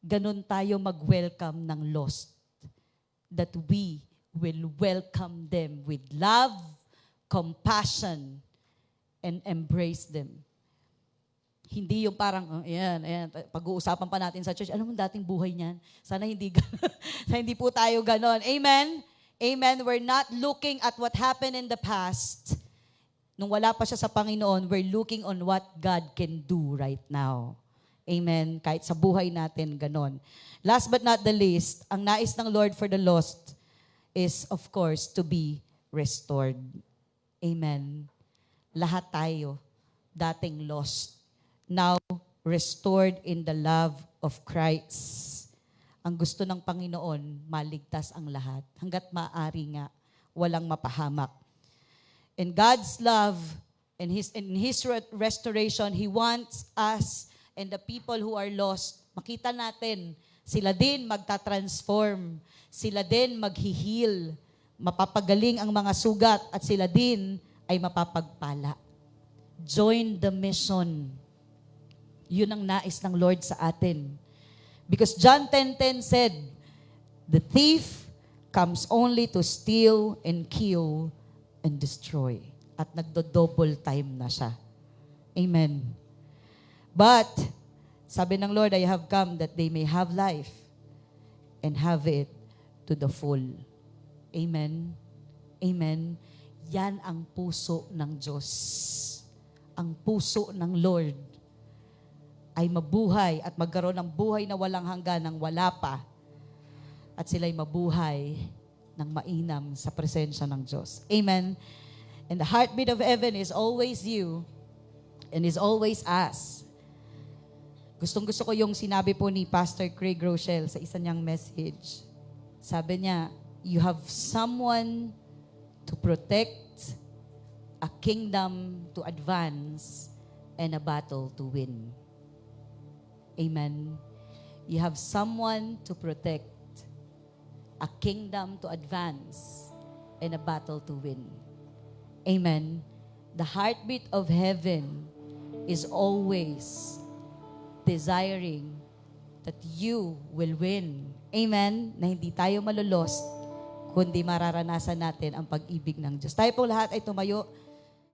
Ganun tayo mag-welcome ng lost. That we will welcome them with love, compassion, and embrace them. Hindi yung parang, ayan, pag-uusapan pa natin sa church, alam mo dating buhay niyan? Sana hindi hindi po tayo ganon. Amen? Amen. We're not looking at what happened in the past. Nung wala pa siya sa Panginoon, we're looking on what God can do right now. Amen. Kahit sa buhay natin, ganon. Last but not the least, ang nais ng Lord for the lost is, of course, to be restored. Amen. Lahat tayo, dating lost, now restored in the love of Christ. Ang gusto ng Panginoon, maligtas ang lahat. Hanggat maaari nga, walang mapahamak. In God's love, in His restoration, He wants us and the people who are lost, makita natin, sila din magta-transform, sila din maghihil, mapapagaling ang mga sugat, at sila din ay mapapagpala. Join the mission. Yun ang nais ng Lord sa atin. Because John 10:10 said, the thief comes only to steal and kill and destroy. At nagdo-double time na siya. Amen. But, sabi ng Lord, I have come that they may have life and have it to the full. Amen. Amen. Yan ang puso ng Diyos. Ang puso ng Lord ay mabuhay at magkaroon ng buhay na walang hanggan ng wala pa. At sila'y mabuhay ng mainam sa presensya ng Diyos. Amen. And the heartbeat of heaven is always you and is always us. Gustong-gusto ko yung sinabi po ni Pastor Craig Rochelle sa isa niyang message. Sabi niya, you have someone to protect, a kingdom to advance, and a battle to win. Amen. You have someone to protect, a kingdom to advance, and a battle to win. Amen. The heartbeat of heaven is always desiring that you will win. Amen. Na hindi tayo malulost, kundi mararanasan natin ang pag-ibig ng Diyos. Tayo po lahat ay tumayo.